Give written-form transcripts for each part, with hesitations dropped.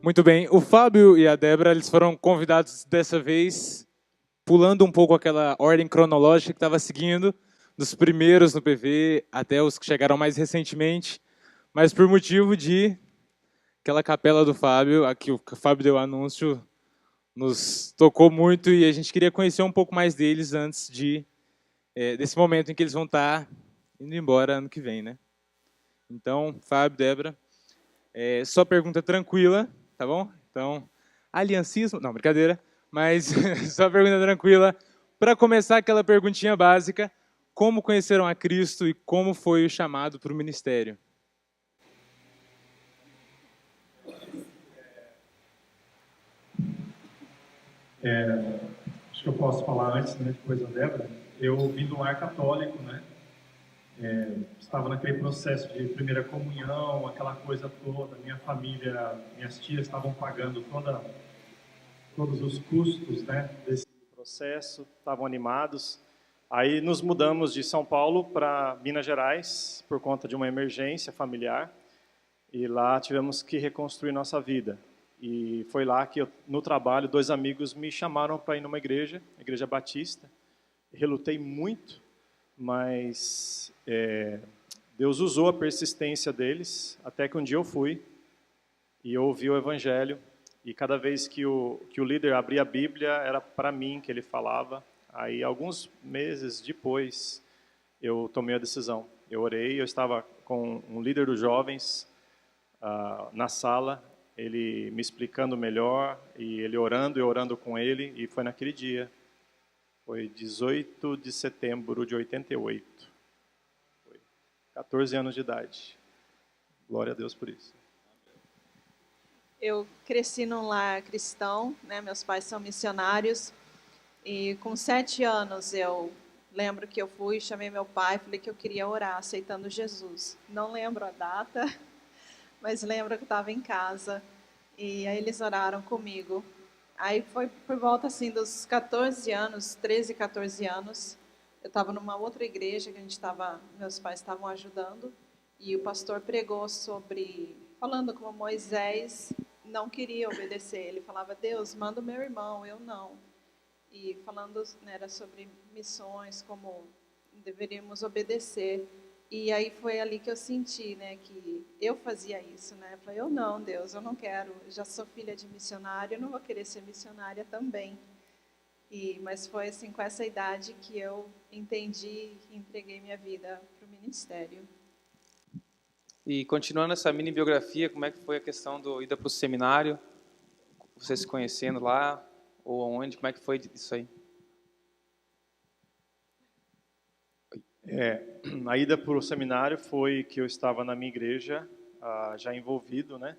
Muito bem, o Fábio e a Débora, eles foram convidados dessa vez, pulando um pouco aquela ordem cronológica que estava seguindo, dos primeiros no PV até os que chegaram mais recentemente, mas por motivo de aquela capela do Fábio, aqui o Fábio deu o anúncio, nos tocou muito e a gente queria conhecer um pouco mais deles antes desse momento em que eles vão estar indo embora ano que vem, né? Então, Fábio, Débora, só pergunta tranquila, tá bom? Então, aliancismo, não, brincadeira, mas só pergunta tranquila. Para começar aquela perguntinha básica, como conheceram a Cristo e como foi o chamado para o ministério? Acho que eu posso falar antes, né, depois da Débora. Eu vim de um lar católico, né? Estava naquele processo de primeira comunhão, aquela coisa toda. Minha família, minhas tias estavam pagando todos os custos, né, desse processo, estavam animados. Aí nos mudamos de São Paulo para Minas Gerais por conta de uma emergência familiar e lá tivemos que reconstruir nossa vida. E foi lá que, no trabalho, 2 amigos me chamaram para ir numa igreja, a Igreja Batista. Relutei muito, mas Deus usou a persistência deles, até que um dia eu fui e eu ouvi o Evangelho. E cada vez que o líder abria a Bíblia, era para mim que ele falava. Aí, alguns meses depois, eu tomei a decisão. Eu orei, eu estava com um líder dos jovens na sala, ele me explicando melhor, e ele orando e orando com ele, e foi naquele dia. Foi 18 de setembro de 88. Foi 14 anos de idade. Glória a Deus por isso. Eu cresci num lar cristão, né? Meus pais são missionários, e com 7 anos eu lembro que eu fui, chamei meu pai, falei que eu queria orar, aceitando Jesus. Não lembro a data, mas lembro que eu estava em casa, e aí eles oraram comigo. Aí foi por volta assim dos 14 anos, 13, 14 anos, eu estava numa outra igreja que meus pais estavam ajudando, e o pastor pregou falando como Moisés não queria obedecer. Ele falava, Deus, manda o meu irmão, eu não. E falando, né, era sobre missões, como deveríamos obedecer. E aí foi ali que eu senti, né, que eu fazia isso, né? Eu falei, eu não, Deus, eu não quero. Eu já sou filha de missionário, eu não vou querer ser missionária também. Mas foi assim, com essa idade que eu entendi e entreguei minha vida para o ministério. E continuando essa mini biografia, como é que foi a questão do ida para o seminário? Vocês se conhecendo lá ou onde? Como é que foi isso aí? A ida para o seminário foi que eu estava na minha igreja, já envolvido, né?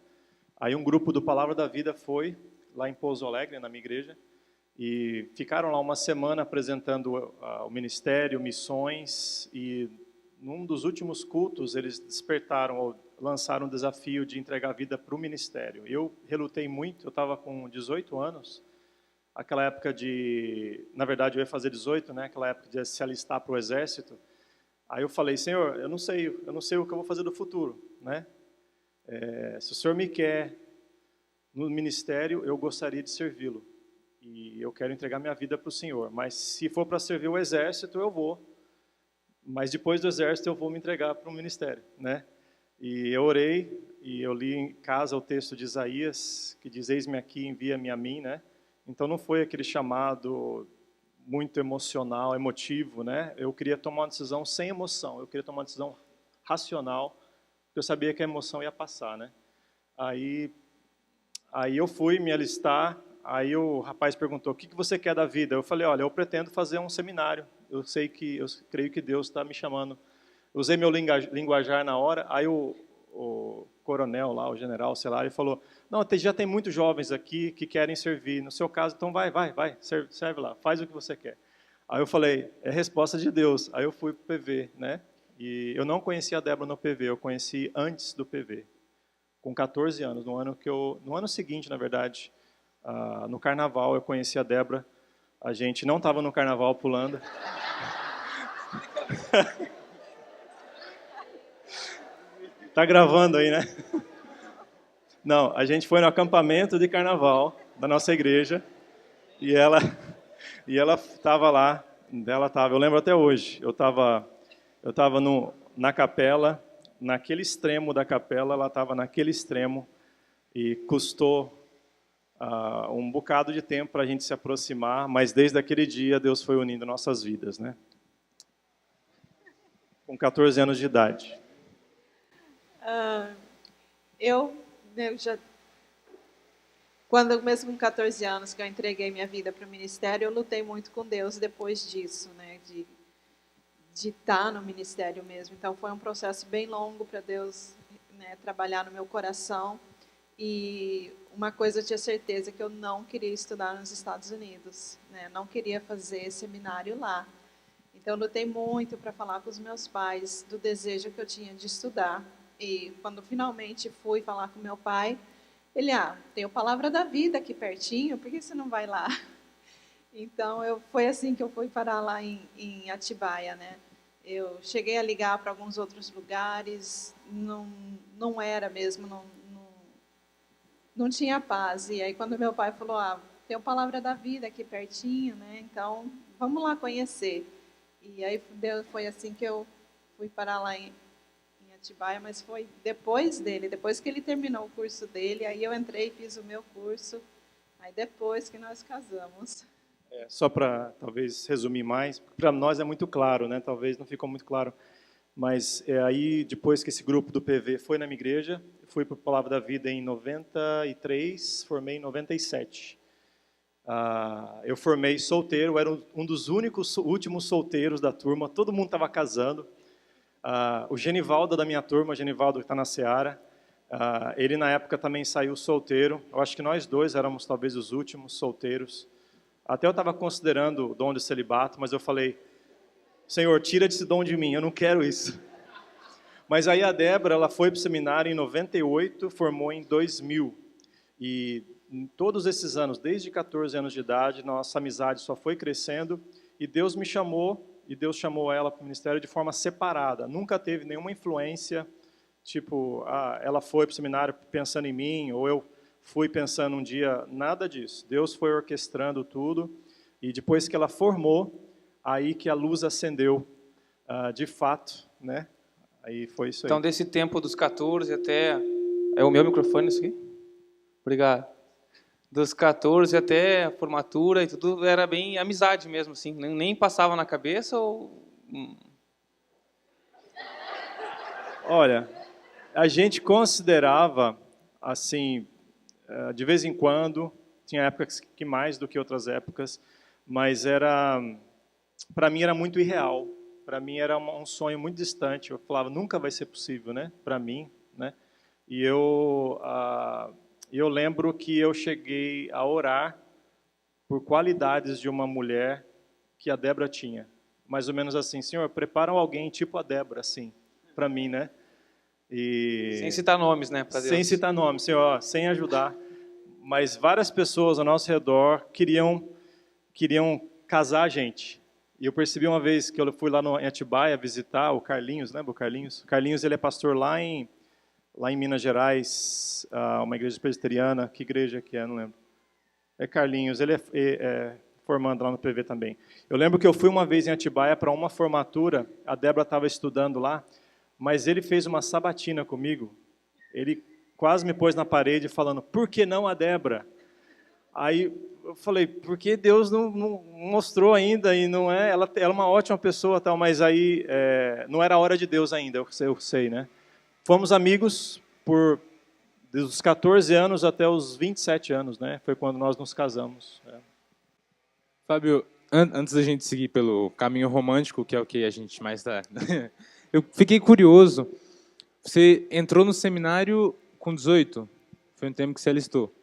Aí um grupo do Palavra da Vida foi lá em Pouso Alegre, na minha igreja, e ficaram lá uma semana apresentando o ministério, missões, e num dos últimos cultos eles despertaram ou lançaram um desafio de entregar a vida para o ministério. Eu relutei muito, eu estava com 18 anos, aquela época na verdade eu ia fazer 18, né? Aquela época de se alistar para o exército. Aí eu falei, Senhor, eu não sei o que eu vou fazer do futuro, né? Se o Senhor me quer no ministério, eu gostaria de servi-lo. E eu quero entregar minha vida para o Senhor. Mas se for para servir o exército, eu vou. Mas depois do exército, eu vou me entregar para o ministério, né? E eu orei, e eu li em casa o texto de Isaías, que diz, eis-me aqui, envia-me a mim, né? Então não foi aquele chamado muito emocional, emotivo, né? Eu queria tomar uma decisão sem emoção, eu queria tomar uma decisão racional, porque eu sabia que a emoção ia passar, né? Aí eu fui me alistar, aí o rapaz perguntou, o que você quer da vida? Eu falei, olha, eu pretendo fazer um seminário, eu creio que Deus está me chamando. Usei meu linguajar na hora, aí o coronel lá, o general, sei lá, ele falou, não, já tem muitos jovens aqui que querem servir, no seu caso, então vai, serve lá, faz o que você quer. Aí eu falei, é resposta de Deus. Aí eu fui para o PV, né? E eu não conhecia a Débora no PV, eu conheci antes do PV, com 14 anos, no ano seguinte, na verdade, no carnaval eu conheci a Débora, a gente não estava no carnaval pulando. Tá gravando aí, né? Não, a gente foi no acampamento de carnaval da nossa igreja e ela estava lá, eu lembro até hoje, eu estava na capela, naquele extremo da capela, ela estava naquele extremo e custou um bocado de tempo para a gente se aproximar, mas desde aquele dia Deus foi unindo nossas vidas, né? Com 14 anos de idade. Eu já, quando mesmo com 14 anos que eu entreguei minha vida para o ministério, eu lutei muito com Deus depois disso, né, de estar no ministério mesmo. Então foi um processo bem longo para Deus, né, trabalhar no meu coração. E uma coisa eu tinha certeza, que eu não queria estudar nos Estados Unidos, né, não queria fazer seminário lá. Então eu lutei muito para falar com os meus pais do desejo que eu tinha de estudar. E quando finalmente fui falar com meu pai, ele, tem a Palavra da Vida aqui pertinho, por que você não vai lá? Então, foi assim que eu fui parar lá em Atibaia, né? Eu cheguei a ligar para alguns outros lugares, não era mesmo, não tinha paz. E aí, quando meu pai falou, tem a Palavra da Vida aqui pertinho, né? Então, vamos lá conhecer. E aí, foi assim que eu fui parar lá em Atibaia, mas foi depois que ele terminou o curso dele, aí eu entrei e fiz o meu curso, aí depois que nós casamos. Só para, talvez, resumir mais, para nós é muito claro, né? Talvez não ficou muito claro, mas aí, depois que esse grupo do PV foi na minha igreja, fui para a Palavra da Vida em 93, formei em 97. Eu formei solteiro, era um dos últimos solteiros da turma, todo mundo estava casando. O Genivaldo da minha turma, o Genivaldo que está na Seara, ele na época também saiu solteiro. Eu acho que nós dois éramos talvez os últimos solteiros. Até eu estava considerando o dom de celibato, mas eu falei, Senhor, tira esse dom de mim, eu não quero isso. Mas aí a Débora, ela foi para o seminário em 98, formou em 2000. E em todos esses anos, desde 14 anos de idade, nossa amizade só foi crescendo e Deus me chamou. E Deus chamou ela para o ministério de forma separada. Nunca teve nenhuma influência, tipo, ela foi para o seminário pensando em mim, ou eu fui pensando um dia, nada disso. Deus foi orquestrando tudo, e depois que ela formou, aí que a luz acendeu, de fato, né? Aí foi isso aí. Então, desse tempo dos 14 até... É o meu microfone isso aqui? Obrigado. Dos 14 até a formatura e tudo, era bem amizade mesmo, assim. Nem passava na cabeça ou... Olha, a gente considerava, assim, de vez em quando, tinha épocas que mais do que outras épocas, mas para mim era muito irreal. Para mim era um sonho muito distante. Eu falava, nunca vai ser possível, né? Para mim, né? E eu lembro que eu cheguei a orar por qualidades de uma mulher que a Débora tinha. Mais ou menos assim, Senhor, prepara alguém tipo a Débora, assim, para mim, né? Sem citar nomes, né? Pra Deus. Sem citar nomes, Senhor, sem ajudar. Mas várias pessoas ao nosso redor queriam casar a gente. E eu percebi uma vez que eu fui lá em Atibaia visitar o Carlinhos, lembra o Carlinhos? O Carlinhos, ele é pastor lá em Minas Gerais, uma igreja presbiteriana. Que igreja que é? Não lembro. É Carlinhos, ele é formando lá no PV também. Eu lembro que eu fui uma vez em Atibaia para uma formatura, a Débora estava estudando lá, mas ele fez uma sabatina comigo. Ele quase me pôs na parede falando, por que não a Débora? Aí eu falei, porque Deus não mostrou ainda, e não é, ela é uma ótima pessoa, tal, mas aí não era a hora de Deus ainda, eu sei, né? Fomos amigos dos 14 anos até os 27 anos, né? Foi quando nós nos casamos. Fábio, antes da gente seguir pelo caminho romântico, que é o que a gente mais está... Eu fiquei curioso. Você entrou no seminário com 18, foi um tempo que você alistou.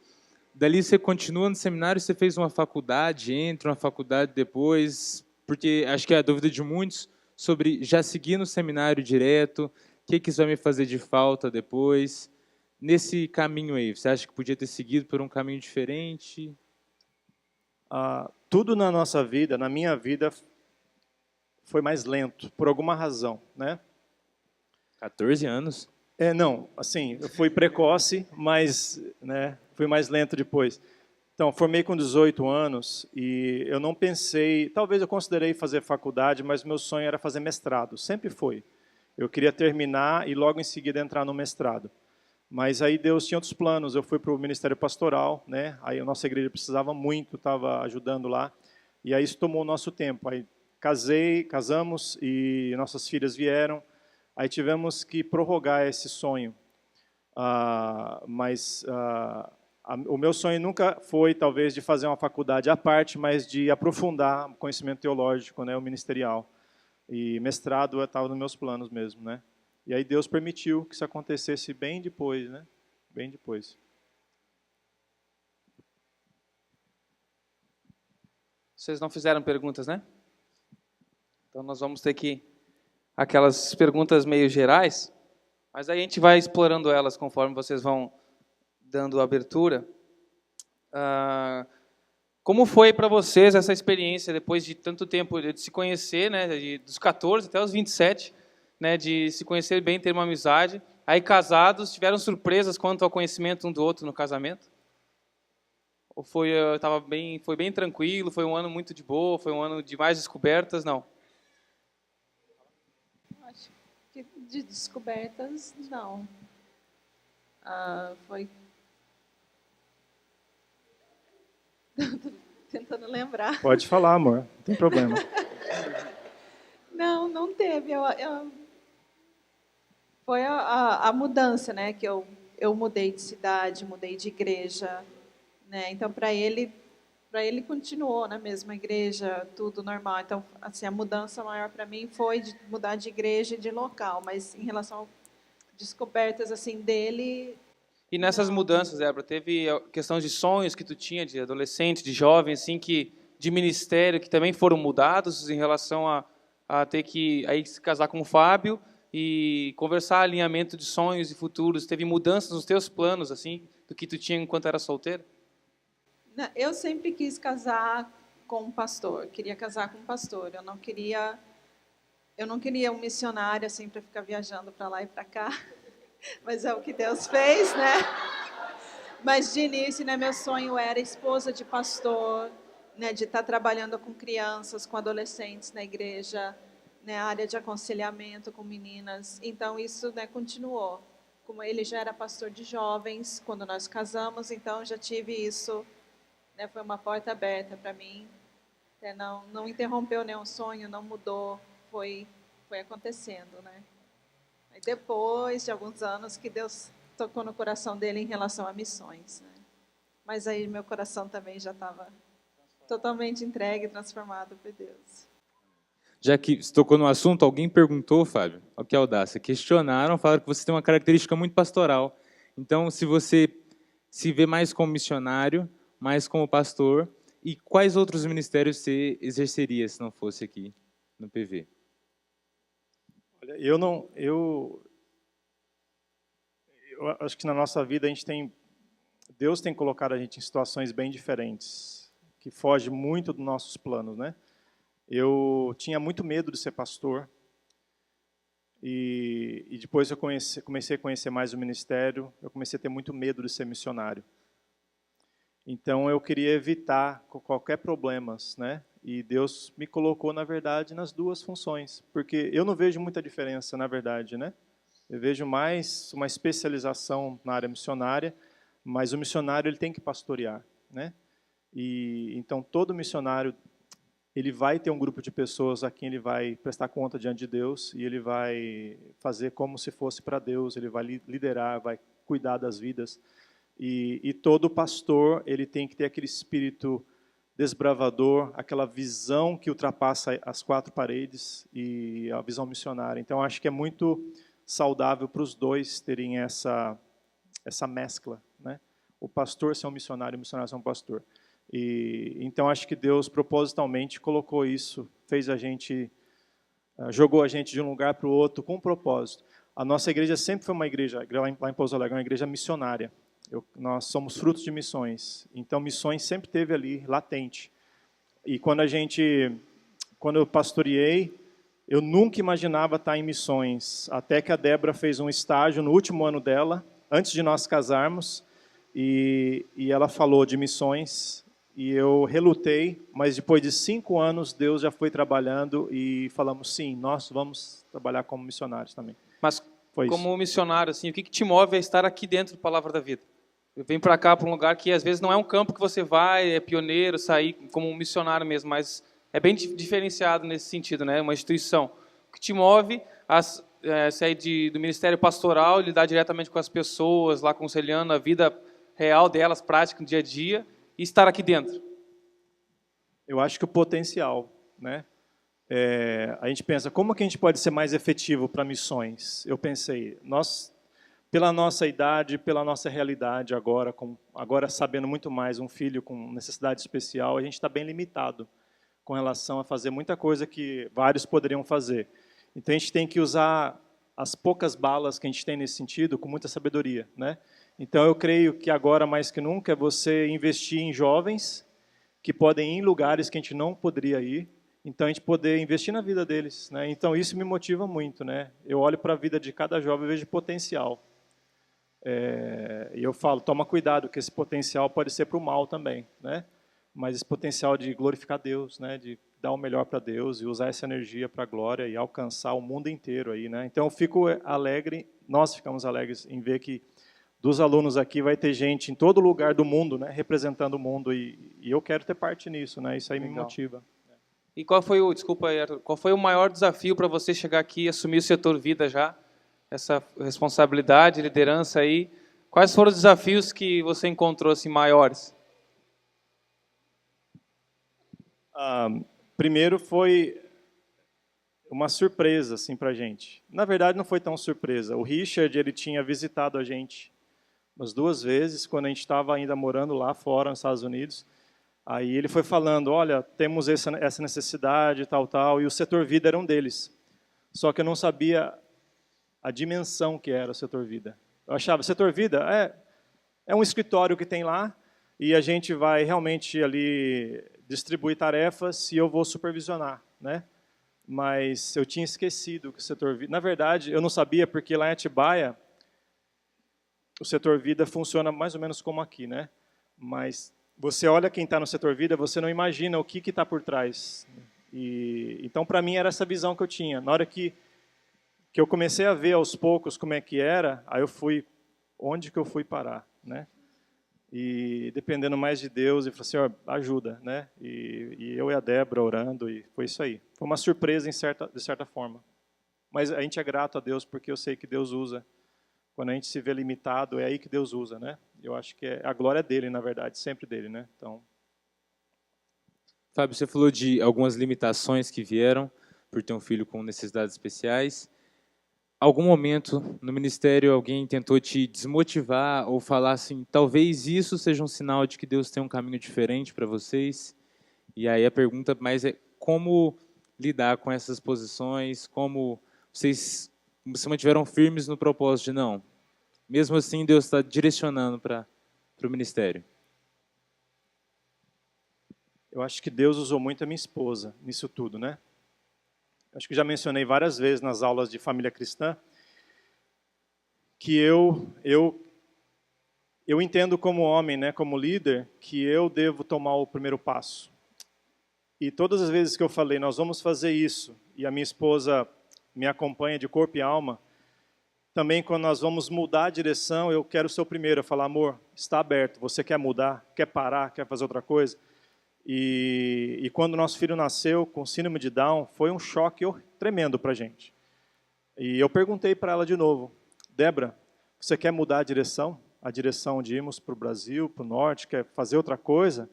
Dali você continua no seminário, você fez uma faculdade, entra uma faculdade depois, porque acho que é a dúvida de muitos sobre já seguir no seminário direto, o que isso vai me fazer de falta depois. Nesse caminho aí, você acha que podia ter seguido por um caminho diferente? Tudo na nossa vida, na minha vida, foi mais lento, por alguma razão, né? 14 anos. Não, assim, eu fui precoce, mas, né, fui mais lento depois. Então, formei com 18 anos e eu não pensei, talvez eu considerei fazer faculdade, mas meu sonho era fazer mestrado, sempre foi. Eu queria terminar e logo em seguida entrar no mestrado. Mas aí Deus tinha outros planos, eu fui para o Ministério Pastoral, né? Aí a nossa igreja precisava muito, estava ajudando lá, e aí isso tomou o nosso tempo. Aí casamos e nossas filhas vieram, aí tivemos que prorrogar esse sonho. O meu sonho nunca foi, talvez, de fazer uma faculdade à parte, mas de aprofundar o conhecimento teológico, né, o ministerial. E mestrado estava nos meus planos mesmo, né? E aí Deus permitiu que isso acontecesse bem depois, né? Bem depois. Vocês não fizeram perguntas, né? Então nós vamos ter que aquelas perguntas meio gerais, mas aí a gente vai explorando elas conforme vocês vão dando abertura. Como foi para vocês essa experiência, depois de tanto tempo de se conhecer, né, dos 14 até os 27, né, de se conhecer bem, ter uma amizade, aí casados, tiveram surpresas quanto ao conhecimento um do outro no casamento? Ou foi bem tranquilo, foi um ano muito de boa, foi um ano de mais descobertas? Não. Acho que de descobertas, não. Foi... Tentando lembrar. Pode falar, amor, não tem problema. Não teve. Foi a mudança, né? Que eu mudei de cidade, mudei de igreja, né? Então, para ele continuou na mesma igreja, tudo normal. Então, assim, a mudança maior para mim foi de mudar de igreja e de local, mas em relação a descobertas assim dele. E nessas mudanças, Débora, teve questão de sonhos que tu tinha de adolescente, de jovem, assim, de ministério, que também foram mudados em relação a ter que aí se casar com o Fábio e conversar alinhamento de sonhos e futuros. Teve mudanças nos teus planos, assim, do que tu tinha enquanto era solteiro? Eu sempre quis casar com um pastor. Queria casar com um pastor. Eu não queria um missionário assim para ficar viajando para lá e para cá. Mas é o que Deus fez, né? Mas de início, né, meu sonho era esposa de pastor, né, de estar trabalhando com crianças, com adolescentes na igreja, né, área de aconselhamento com meninas. Então isso, né, continuou. Como ele já era pastor de jovens quando nós casamos, então já tive isso, né, foi uma porta aberta para mim. Não interrompeu nenhum sonho, não mudou, foi acontecendo, né? Aí depois de alguns anos que Deus tocou no coração dele em relação a missões, né? Mas aí meu coração também já estava totalmente entregue, transformado por Deus. Já que você tocou no assunto, alguém perguntou, Fábio, olha que audácia, questionaram, falaram que você tem uma característica muito pastoral. Então, se você se vê mais como missionário, mais como pastor, e quais outros ministérios você exerceria se não fosse aqui no PV? Olha, eu acho que na nossa vida Deus tem colocado a gente em situações bem diferentes, que fogem muito dos nossos planos, né? Eu tinha muito medo de ser pastor e depois eu comecei a conhecer mais o ministério, eu comecei a ter muito medo de ser missionário. Então eu queria evitar qualquer problemas, né? E Deus me colocou, na verdade, nas duas funções, porque eu não vejo muita diferença, na verdade, né? Eu vejo mais uma especialização na área missionária, mas o missionário ele tem que pastorear, né? E então todo missionário ele vai ter um grupo de pessoas a quem ele vai prestar conta diante de Deus e ele vai fazer como se fosse para Deus, ele vai liderar, vai cuidar das vidas. E todo pastor ele tem que ter aquele espírito desbravador, aquela visão que ultrapassa as quatro paredes e a visão missionária. Então, acho que é muito saudável para os dois terem essa mescla, né? O pastor ser um missionário e o missionário ser um pastor. Então, acho que Deus propositalmente colocou isso, fez a gente, jogou a gente de um lugar para o outro com um propósito. A nossa igreja sempre foi uma igreja, lá em Pouso Alegre, uma igreja missionária. Nós somos frutos de missões, então missões sempre teve ali latente. E quando eu pastoreei, Eu nunca imaginava estar em missões, até que a Débora fez um estágio no último ano dela, antes de nós casarmos, e ela falou de missões, e eu relutei, mas depois de 5 anos, Deus já foi trabalhando e falamos, sim, nós vamos trabalhar como missionários também. Mas Foi como isso. missionário, assim, o que te move a estar aqui dentro do Palavra da Vida? Eu venho para cá, para um lugar que às vezes não é um campo que você vai, é pioneiro, sair como um missionário mesmo, mas é bem diferenciado nesse sentido, né? Uma instituição. O que te move a sair do ministério pastoral, lidar diretamente com as pessoas, lá aconselhando a vida real delas, prática no dia a dia, e estar aqui dentro? Eu acho que o potencial, né? A gente pensa, como que a gente pode ser mais efetivo para missões? Eu pensei, nós, pela nossa idade, pela nossa realidade agora sabendo muito mais, um filho com necessidade especial, a gente está bem limitado com relação a fazer muita coisa que vários poderiam fazer. Então a gente tem que usar as poucas balas que a gente tem nesse sentido com muita sabedoria, né? Então eu creio que agora mais que nunca é você investir em jovens que podem ir em lugares que a gente não poderia ir. Então, a gente poder investir na vida deles, né? Então, isso me motiva muito, né? Eu olho para a vida de cada jovem e vejo potencial. E eu falo, toma cuidado, que esse potencial pode ser para o mal também, né? Mas esse potencial de glorificar Deus, né? De dar o melhor para Deus e usar essa energia para a glória e alcançar o mundo inteiro aí, né? Então, eu fico alegre, nós ficamos alegres em ver que dos alunos aqui vai ter gente em todo lugar do mundo, né? Representando o mundo e eu quero ter parte nisso, né? Isso aí me motiva. E qual foi qual foi o maior desafio para você chegar aqui e assumir o setor vida já? Essa responsabilidade, liderança aí. Quais foram os desafios que você encontrou assim maiores? Primeiro foi uma surpresa assim para a gente. Na verdade, não foi tão surpresa. O Richard, ele tinha visitado a gente umas 2 vezes, quando a gente estava ainda morando lá fora, nos Estados Unidos. Aí ele foi falando, olha, temos essa necessidade, tal, e o setor vida era um deles. Só que eu não sabia a dimensão que era o setor vida. Eu achava, setor vida é um escritório que tem lá, e a gente vai realmente ali distribuir tarefas e eu vou supervisionar, né? Mas eu tinha esquecido que o setor vida... Na verdade, eu não sabia, porque lá em Atibaia, o setor vida funciona mais ou menos como aqui, né? Mas você olha quem está no setor vida, você não imagina o que está por trás. Então, para mim, era essa visão que eu tinha. Na hora que eu comecei a ver aos poucos como é que era, aí eu fui, onde que eu fui parar, né? E dependendo mais de Deus, eu falei, Senhor, ajuda, né? E eu e a Débora orando, e foi isso aí. Foi uma surpresa de certa forma. Mas a gente é grato a Deus, porque eu sei que Deus usa. Quando a gente se vê limitado, é aí que Deus usa, né? Eu acho que a glória é dele, na verdade, sempre dele, né? Então... Fábio, você falou de algumas limitações que vieram por ter um filho com necessidades especiais. Algum momento no ministério alguém tentou te desmotivar ou falar assim, talvez isso seja um sinal de que Deus tem um caminho diferente para vocês? E aí a pergunta mais é como lidar com essas posições, como vocês se mantiveram firmes no propósito de não, mesmo assim Deus está direcionando para o ministério. Eu acho que Deus usou muito a minha esposa nisso tudo, né? Acho que já mencionei várias vezes nas aulas de família cristã que eu entendo como homem, né, como líder, que eu devo tomar o primeiro passo. E todas as vezes que eu falei, nós vamos fazer isso, e a minha esposa me acompanha de corpo e alma, também quando nós vamos mudar a direção, eu quero ser o primeiro a falar, amor, está aberto, você quer mudar, quer parar, quer fazer outra coisa? E quando nosso filho nasceu com síndrome de Down, foi um choque tremendo para a gente. E eu perguntei para ela de novo, Débora, você quer mudar a direção de irmos para o Brasil, para o norte, quer fazer outra coisa?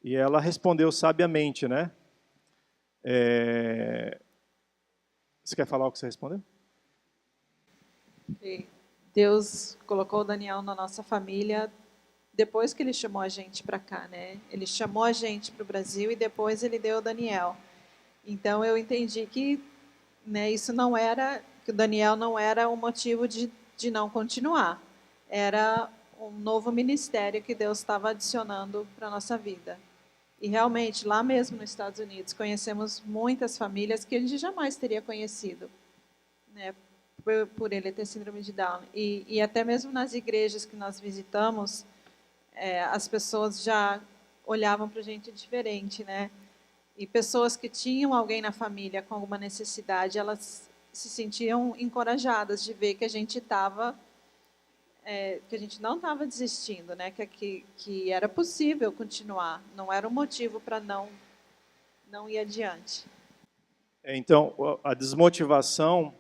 E ela respondeu sabiamente, né? Você quer falar o que você respondeu? Deus colocou o Daniel na nossa família depois que ele chamou a gente para cá, né? Ele chamou a gente para o Brasil e depois ele deu o Daniel. Então eu entendi que, né, isso não era, que o Daniel não era um motivo de não continuar. Era um novo ministério que Deus estava adicionando para a nossa vida. E realmente, lá mesmo nos Estados Unidos, conhecemos muitas famílias que a gente jamais teria conhecido, né, por ele ter síndrome de Down. E até mesmo nas igrejas que nós visitamos, as pessoas já olhavam para a gente diferente, né? E pessoas que tinham alguém na família com alguma necessidade, elas se sentiam encorajadas de ver que a gente que a gente não estava desistindo, né? Que era possível continuar, não era um motivo para não ir adiante. Então, a desmotivação,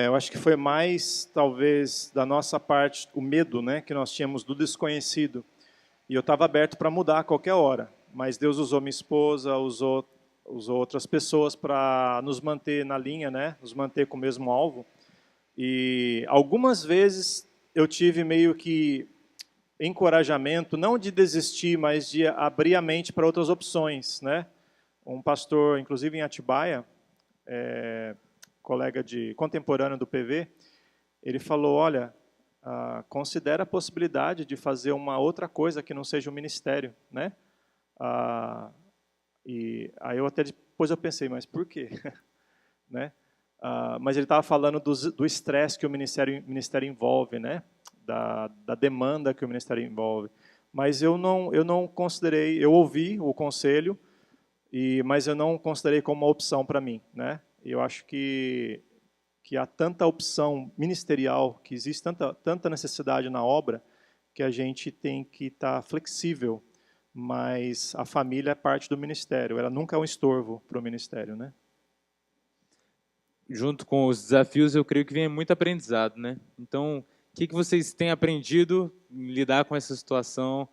eu acho que foi mais, talvez, da nossa parte, o medo, né, que nós tínhamos do desconhecido. E eu estava aberto para mudar a qualquer hora, mas Deus usou minha esposa, usou outras pessoas para nos manter na linha, né, nos manter com o mesmo alvo. E algumas vezes eu tive meio que encorajamento, não de desistir, mas de abrir a mente para outras opções, né? Um pastor, inclusive em Atibaia, colega contemporâneo do PV, ele falou, olha, considera a possibilidade de fazer uma outra coisa que não seja o ministério, né? E aí depois eu pensei, mas por quê? Né? Mas ele estava falando do estresse que o ministério envolve, né? Da demanda que o ministério envolve. Mas eu não considerei, eu ouvi o conselho, mas eu não considerei como uma opção para mim, né? Eu acho que há tanta opção ministerial, que existe tanta necessidade na obra, que a gente tem que estar flexível, mas a família é parte do ministério, ela nunca é um estorvo para o ministério, né? Junto com os desafios, eu creio que vem muito aprendizado, né? Então, o que vocês têm aprendido em lidar com essa situação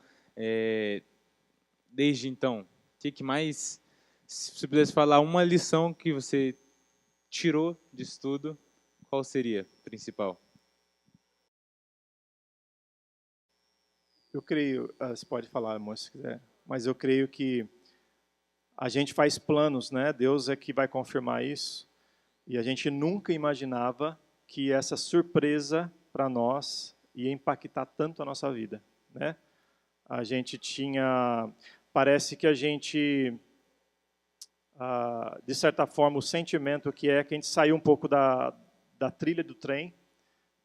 desde então? O que mais, se você pudesse falar uma lição que você tirou disso tudo, qual seria a principal? Eu creio, você pode falar, amor, se quiser, mas eu creio que a gente faz planos, né? Deus é que vai confirmar isso, e a gente nunca imaginava que essa surpresa para nós ia impactar tanto a nossa vida, né? A gente parece que a gente, de certa forma, o sentimento que a gente saiu um pouco da trilha do trem,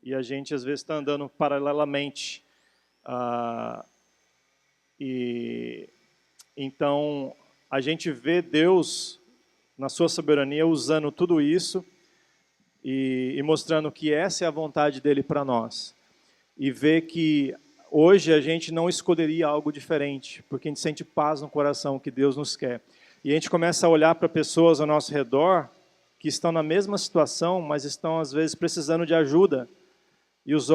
e a gente às vezes está andando paralelamente. E então a gente vê Deus na sua soberania usando tudo isso e mostrando que essa é a vontade dele para nós, e ver que hoje a gente não escolheria algo diferente, porque a gente sente paz no coração que Deus nos quer, e a gente começa a olhar para pessoas ao nosso redor que estão na mesma situação, mas estão às vezes precisando de ajuda, e os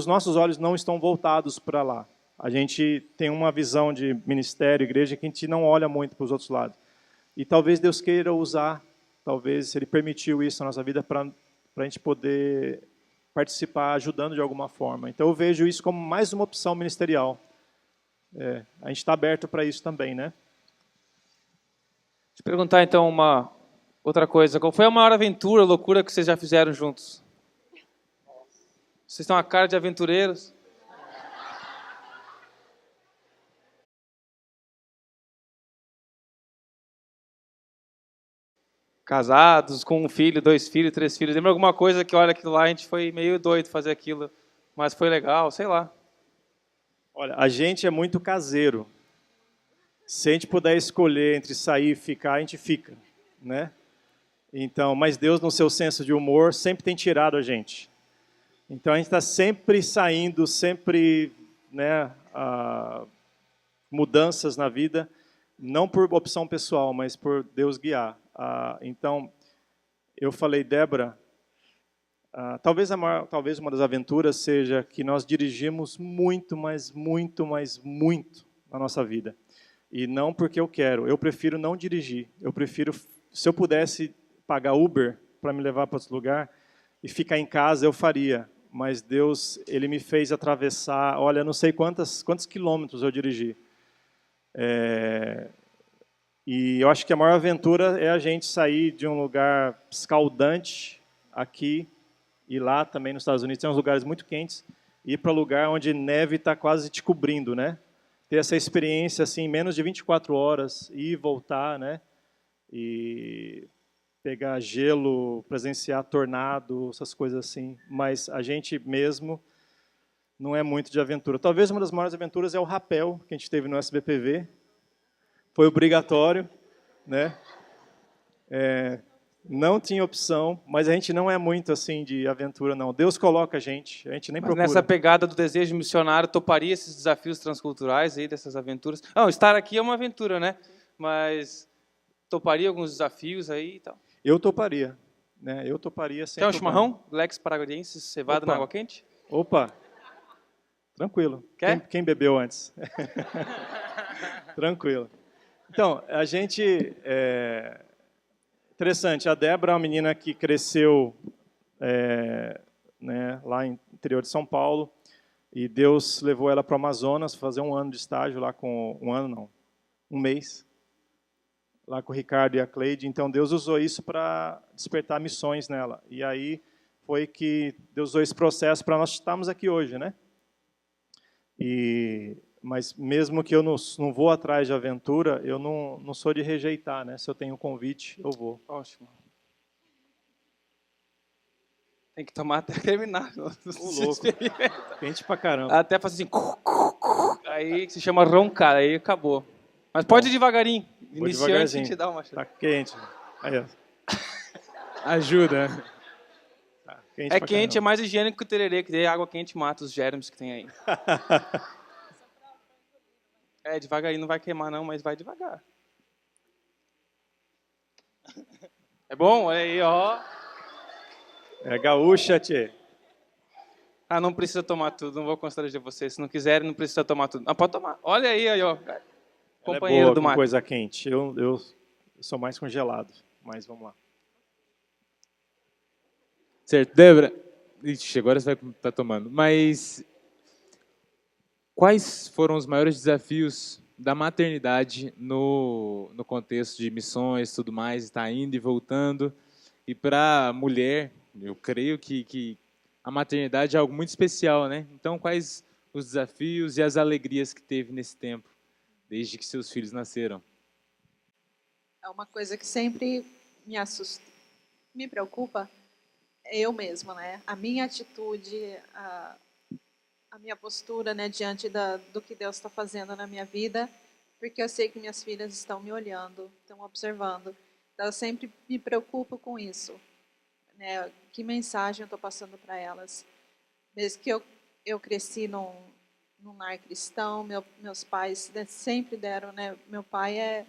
nossos olhos não estão voltados para lá. A gente tem uma visão de ministério, igreja, que a gente não olha muito para os outros lados. E talvez Deus queira usar, talvez Ele permitiu isso na nossa vida para a gente poder participar, ajudando de alguma forma. Então eu vejo isso como mais uma opção ministerial. A gente está aberto para isso também, né? Deixa eu perguntar então uma outra coisa. Qual foi a maior aventura, loucura que vocês já fizeram juntos? Vocês têm uma cara de aventureiros. Casados, com um filho, 2 filhos, 3 filhos. Lembra alguma coisa que, olha, aquilo lá, a gente foi meio doido fazer aquilo, mas foi legal, sei lá. Olha, a gente é muito caseiro. Se a gente puder escolher entre sair e ficar, a gente fica, né? Então, mas Deus, no seu senso de humor, sempre tem tirado a gente. Então a gente está sempre saindo, sempre, né, mudanças na vida, não por opção pessoal, mas por Deus guiar. Então eu falei, Débora, talvez uma das aventuras seja que nós dirigimos muito, mas muito, mas muito na nossa vida. E não porque eu quero, eu prefiro não dirigir. Eu prefiro, se eu pudesse pagar Uber para me levar para outro lugar e ficar em casa, eu faria. Mas Deus, Ele me fez atravessar, olha, não sei quantos quilômetros eu dirigi. E eu acho que a maior aventura é a gente sair de um lugar escaldante aqui e lá também nos Estados Unidos, tem uns lugares muito quentes, e ir para um lugar onde neve está quase te cobrindo, né? ter essa experiência assim, em menos de 24 horas, ir e voltar, né? E pegar gelo, presenciar tornado, essas coisas assim. Mas a gente mesmo não é muito de aventura. Talvez uma das maiores aventuras é o rapel que a gente teve no SBPV. Foi obrigatório, né? Não tinha opção, mas a gente não é muito assim de aventura, não. Deus coloca a gente nem Mas procura. nessa pegada do desejo missionário, toparia esses desafios transculturais aí, dessas aventuras? Não, estar aqui é uma aventura, né? Mas toparia alguns desafios aí e tal? Eu toparia, né? Eu toparia sem Quer um problema. chimarrão? Lex Paraguaiense, cevado na água quente? Opa, tranquilo. Quer? Quem bebeu antes? Tranquilo. Então, a gente... Interessante, a Débora é uma menina que cresceu né, lá no interior de São Paulo, e Deus levou ela para o Amazonas fazer um ano de estágio lá com... um mês, lá com o Ricardo e a Cleide. Então, Deus usou isso para despertar missões nela. E aí foi que Deus usou esse processo para nós estarmos aqui hoje, né? Mas mesmo que eu não vou atrás de aventura, eu não sou de rejeitar, né? Se eu tenho um convite, eu vou. Ótimo. Tem que tomar até terminar. Ô, louco. Quente pra caramba. Até fazer assim... Aí se chama roncar, aí acabou. Mas pode ir devagarinho. Iniciante, a gente dá uma chance. Tá quente. Aí, ó. Ajuda. Tá É quente, é mais higiênico que o tererê, que daí a água quente mata os germes que tem aí. Devagarinho, não vai queimar não, mas vai devagar. É bom? Olha aí, ó. É gaúcha, tchê. Ah, não precisa tomar tudo, não vou constranger vocês. Se não quiserem, não precisa tomar tudo. Ah, pode tomar. Olha aí, ó. Companheiro é boa do mar. com coisa quente. Eu sou mais congelado, mas vamos lá. Certo, Débora. Ixi, agora você vai estar tomando. Mas quais foram os maiores desafios da maternidade no contexto de missões e tudo mais, estar indo e voltando? E para a mulher, eu creio que a maternidade é algo muito especial, né? Então, quais os desafios e as alegrias que teve nesse tempo, desde que seus filhos nasceram? É uma coisa que sempre me assusta, me preocupa, eu mesma, né? A minha atitude, a minha postura, né, diante do que Deus está fazendo na minha vida, porque eu sei que minhas filhas estão me olhando, estão observando. Então, eu sempre me preocupo com isso, né? Que mensagem eu estou passando para elas? Desde que eu cresci num lar cristão, meus pais sempre deram, né? Meu pai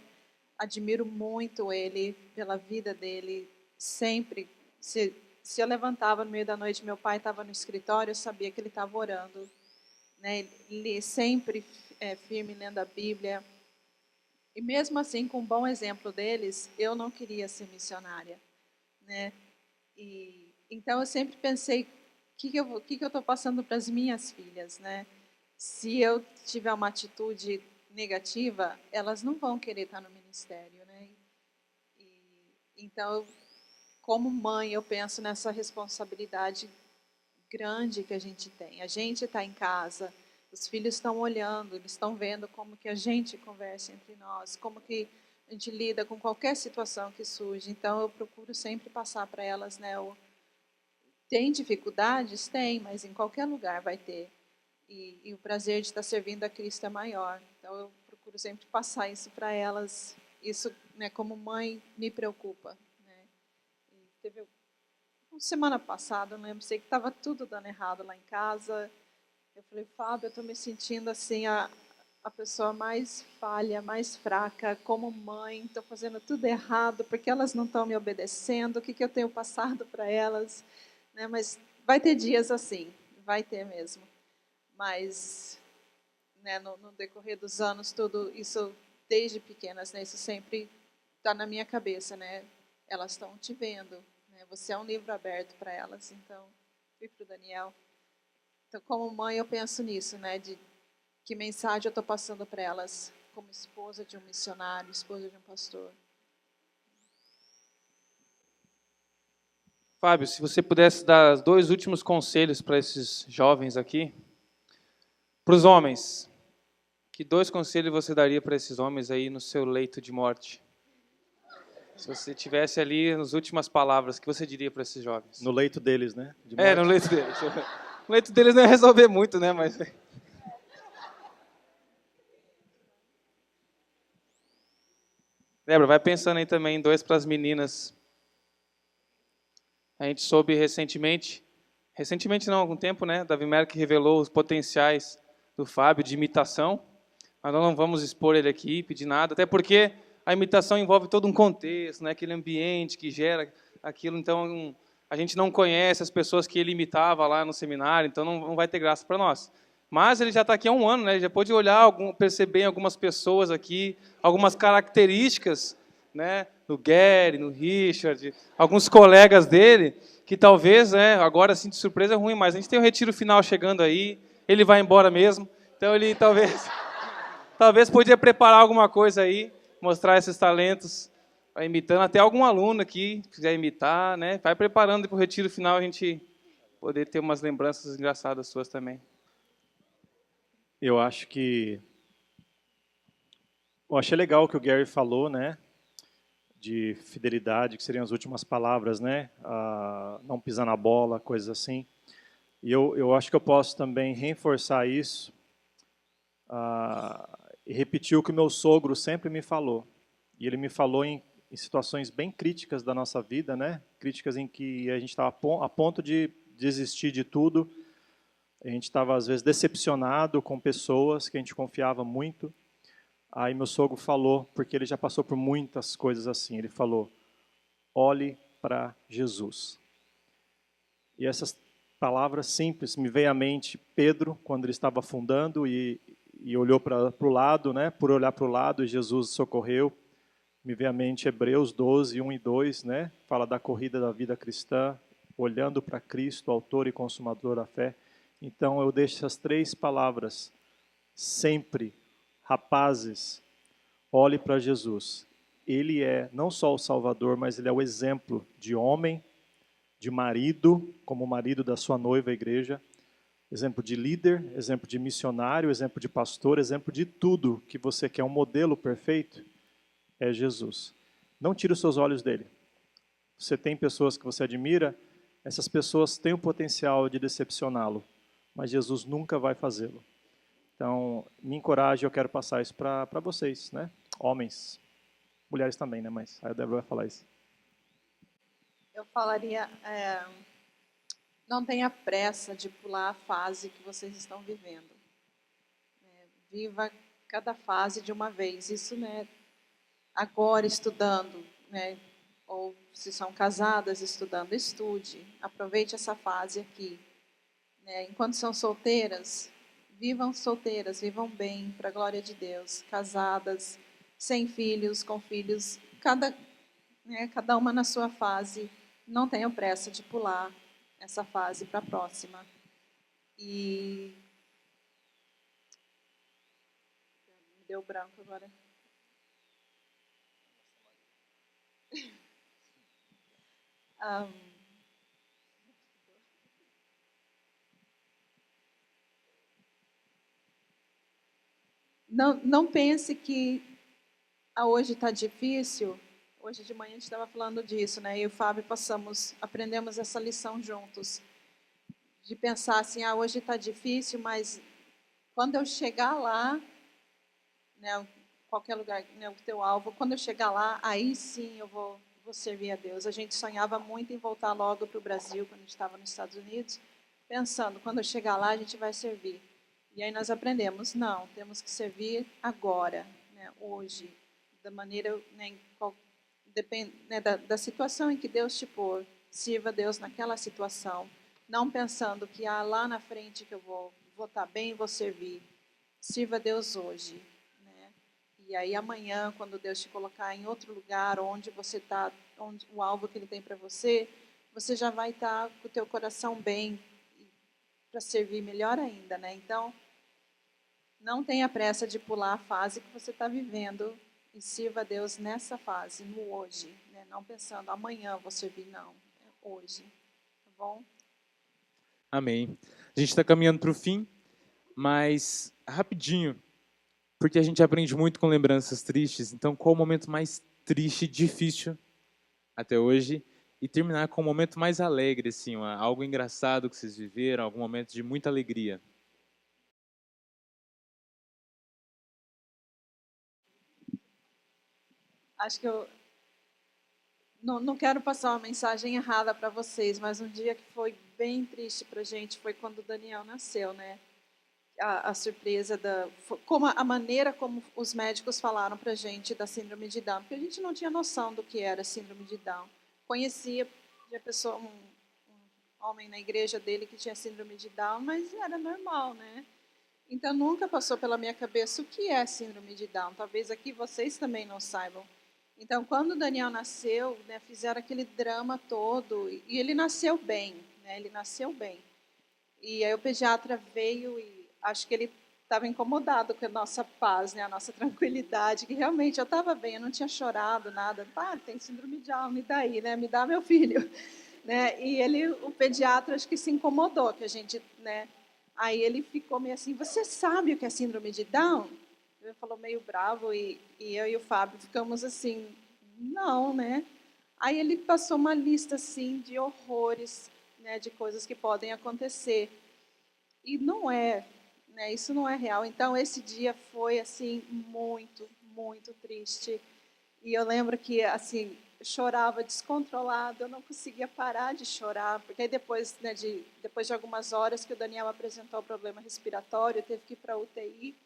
admiro muito ele pela vida dele, sempre. Se eu levantava no meio da noite, meu pai estava no escritório, eu sabia que ele estava orando, né? Ele sempre firme lendo a Bíblia. E mesmo assim, com um bom exemplo deles, eu não queria ser missionária, né? Então eu sempre pensei, o que eu estou passando para as minhas filhas, né? Se eu tiver uma atitude negativa, elas não vão querer estar no ministério, né? Então, como mãe, eu penso nessa responsabilidade grande que a gente tem. A gente está em casa, os filhos estão olhando, eles estão vendo como que a gente conversa entre nós, como que a gente lida com qualquer situação que surge. Então, eu procuro sempre passar para elas, né? Tem dificuldades? Tem, mas em qualquer lugar vai ter. E o prazer de estar servindo a Cristo é maior. Então, eu procuro sempre passar isso para elas. Isso, né, como mãe, me preocupa. Né? Teve semana passada, eu não lembro, sei que estava tudo dando errado lá em casa. Eu falei, Fábio, eu estou me sentindo assim, a pessoa mais falha, mais fraca, como mãe, estou fazendo tudo errado, porque elas não estão me obedecendo, o que eu tenho passado para elas? Né? Mas vai ter dias assim, vai ter mesmo. Mas, né, no decorrer dos anos, tudo isso, desde pequenas, né, isso sempre está na minha cabeça, né? Elas estão te vendo, né? Você é um livro aberto para elas, então, e para o Daniel. Então, como mãe, eu penso nisso, né? De que mensagem eu estou passando para elas, como esposa de um missionário, esposa de um pastor. Fábio, se você pudesse dar 2 últimos conselhos para esses jovens aqui. Para os homens, que 2 conselhos você daria para esses homens aí no seu leito de morte? Se você tivesse ali nas últimas palavras, o que você diria para esses jovens? No leito deles, né? De No morte. leito deles. No leito deles não ia resolver muito, né? Mas... Débora, vai pensando aí também em 2 para as meninas. A gente soube recentemente não, há algum tempo, né? Davi Merck revelou os potenciais do Fábio de imitação. Mas nós não vamos expor ele aqui, pedir nada, até porque a imitação envolve todo um contexto, né? Aquele ambiente que gera aquilo. Então, a gente não conhece as pessoas que ele imitava lá no seminário, então não vai ter graça para nós. Mas ele já está aqui há um ano, né? Ele já pôde olhar, perceber em algumas pessoas aqui, algumas características, né? No Gary, no Richard, alguns colegas dele, que talvez, né, agora assim de surpresa é ruim, mas a gente tem o retiro final chegando aí, ele vai embora mesmo, então ele talvez podia preparar alguma coisa aí, mostrar esses talentos, vai imitando, até algum aluno aqui, que quiser imitar, né, vai preparando para o retiro final a gente poder ter umas lembranças engraçadas suas também. Eu achei legal o que o Gary falou, né? De fidelidade, que seriam as últimas palavras, né? Não pisar na bola, coisas assim. E eu acho que eu posso também reforçar isso e repetir o que o meu sogro sempre me falou. E ele me falou em situações bem críticas da nossa vida, né? Críticas em que a gente estava a ponto de desistir de tudo. A gente estava, às vezes, decepcionado com pessoas que a gente confiava muito. Aí meu sogro falou, porque ele já passou por muitas coisas assim, ele falou, olhe para Jesus. E essas palavras simples me veio à mente Pedro, quando ele estava afundando e olhou para o lado, né? Por olhar para o lado, Jesus socorreu. Me veio à mente Hebreus 12, 1 e 2, né? Fala da corrida da vida cristã, olhando para Cristo, autor e consumador da fé. Então eu deixo essas 3 palavras, sempre. Rapazes, olhe para Jesus. Ele é não só o Salvador, mas ele é o exemplo de homem, de marido, como marido da sua noiva, a igreja, exemplo de líder, exemplo de missionário, exemplo de pastor, exemplo de tudo que você quer um modelo perfeito, é Jesus. Não tire os seus olhos dele. Você tem pessoas que você admira, essas pessoas têm o potencial de decepcioná-lo, mas Jesus nunca vai fazê-lo. Então, me encoraje, eu quero passar isso para vocês, né? Homens, mulheres também, né? Mas aí a Débora vai falar isso. Eu falaria, não tenha pressa de pular a fase que vocês estão vivendo. Viva cada fase de uma vez. Isso, né? Agora estudando, né? Ou se são casadas estudando, estude. Aproveite essa fase aqui. Né? Enquanto são solteiras, vivam bem, para a glória de Deus. Casadas, sem filhos, com filhos, cada uma na sua fase. Não tenham pressa de pular essa fase para a próxima. E me deu branco agora. Não pense que hoje está difícil. Hoje de manhã a gente estava falando disso, né? Eu e o Fábio aprendemos essa lição juntos. De pensar assim, hoje está difícil, mas quando eu chegar lá, né, qualquer lugar, né, o teu alvo, quando eu chegar lá, aí sim eu vou servir a Deus. A gente sonhava muito em voltar logo para o Brasil, quando a gente estava nos Estados Unidos, pensando, quando eu chegar lá, a gente vai servir. E aí nós aprendemos, não, temos que servir agora, né, hoje, da maneira, né, depende, né, da situação em que Deus te pôr. Sirva a Deus naquela situação, não pensando que lá na frente que eu vou estar bem, vou servir. Sirva a Deus hoje. Né? E aí amanhã, quando Deus te colocar em outro lugar, onde você está, onde o alvo que Ele tem para você, você já vai estar com o teu coração bem para servir melhor ainda. Né? Então, não tenha pressa de pular a fase que você está vivendo e sirva a Deus nessa fase, no hoje. Né? Não pensando, amanhã vou servir, não. É hoje. Tá bom? Amém. A gente está caminhando para o fim, mas rapidinho, porque a gente aprende muito com lembranças tristes. Então, qual o momento mais triste e difícil até hoje? E terminar com um momento mais alegre, assim, algo engraçado que vocês viveram, algum momento de muita alegria. Acho que eu não quero passar uma mensagem errada para vocês, mas um dia que foi bem triste para a gente foi quando o Daniel nasceu, né? A surpresa como a maneira como os médicos falaram para a gente da síndrome de Down, porque a gente não tinha noção do que era síndrome de Down. Conhecia de pessoa, um homem na igreja dele que tinha síndrome de Down, mas era normal, né? Então nunca passou pela minha cabeça o que é síndrome de Down. Talvez aqui vocês também não saibam. Então quando o Daniel nasceu, né, fizeram aquele drama todo e ele nasceu bem, né? Ele nasceu bem. E aí o pediatra veio e acho que ele estava incomodado com a nossa paz, né, a nossa tranquilidade, que realmente eu estava bem, eu não tinha chorado, nada. Tem síndrome de Down, me dá aí, né, me dá meu filho. Né? E o pediatra, acho que se incomodou, que a gente, né, aí ele ficou meio assim, você sabe o que é síndrome de Down? Ele falou meio bravo e eu e o Fábio ficamos assim, não, né? Aí ele passou uma lista assim de horrores, né, de coisas que podem acontecer. E não é, né, isso não é real. Então esse dia foi assim muito, muito triste. E eu lembro que assim, eu chorava descontrolado, eu não conseguia parar de chorar, porque aí depois, né, depois de algumas horas que o Daniel apresentou o problema respiratório, teve que ir para a UTI.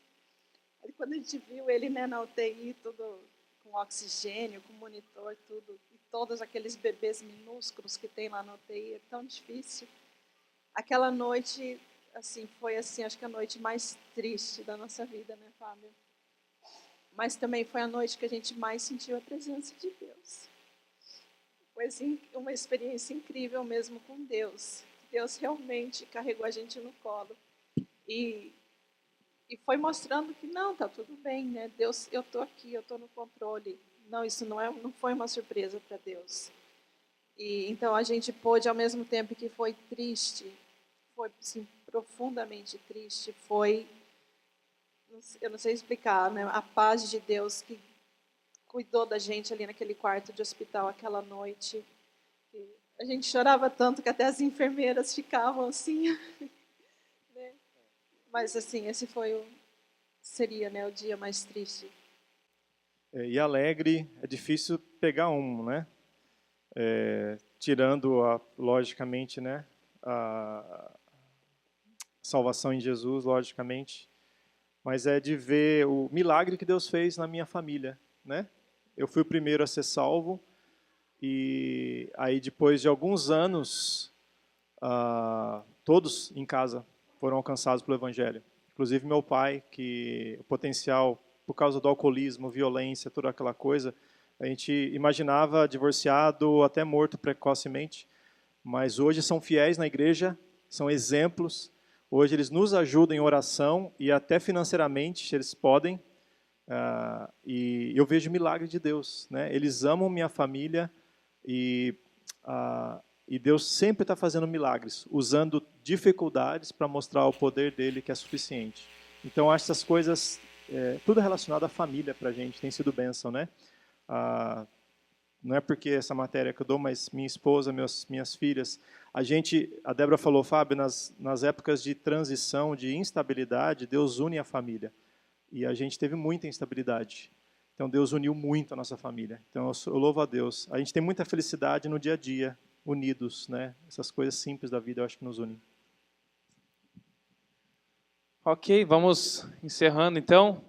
Aí quando a gente viu ele, né, na UTI, tudo com oxigênio, com monitor, tudo, e todos aqueles bebês minúsculos que tem lá na UTI, é tão difícil. Aquela noite, assim, foi assim, acho que a noite mais triste da nossa vida, né, Fábio? Mas também foi a noite que a gente mais sentiu a presença de Deus. Foi assim, uma experiência incrível mesmo com Deus. Deus realmente carregou a gente no colo. E foi mostrando que não, tá tudo bem, né? Deus, eu tô aqui, eu tô no controle. Não, isso não foi uma surpresa para Deus. E então a gente pôde, ao mesmo tempo que foi triste, foi assim, profundamente triste, eu não sei explicar, né? A paz de Deus que cuidou da gente ali naquele quarto de hospital aquela noite. A gente chorava tanto que até as enfermeiras ficavam assim. Né? Mas assim, esse seria, né, o dia mais triste. E alegre, é difícil pegar um, né? Tirando, logicamente, né, a salvação em Jesus, logicamente, mas é de ver o milagre que Deus fez na minha família, né? Eu fui o primeiro a ser salvo e aí depois de alguns anos, todos em casa foram alcançados pelo Evangelho. Inclusive meu pai, que o potencial, por causa do alcoolismo, violência, toda aquela coisa, a gente imaginava divorciado, até morto precocemente, mas hoje são fiéis na igreja, são exemplos. Hoje eles nos ajudam em oração e até financeiramente, se eles podem. E eu vejo o milagre de Deus, né? Eles amam minha família e Deus sempre está fazendo milagres, usando dificuldades para mostrar o poder dele que é suficiente. Então, acho essas coisas, tudo relacionado à família para a gente, tem sido bênção, né? Não é porque essa matéria que eu dou, mas minha esposa, minhas filhas, a Débora falou, Fábio, nas épocas de transição, de instabilidade, Deus une a família. E a gente teve muita instabilidade. Então, Deus uniu muito a nossa família. Então, eu louvo a Deus. A gente tem muita felicidade no dia a dia, unidos, né? Essas coisas simples da vida, eu acho que nos unem. Ok, vamos encerrando então.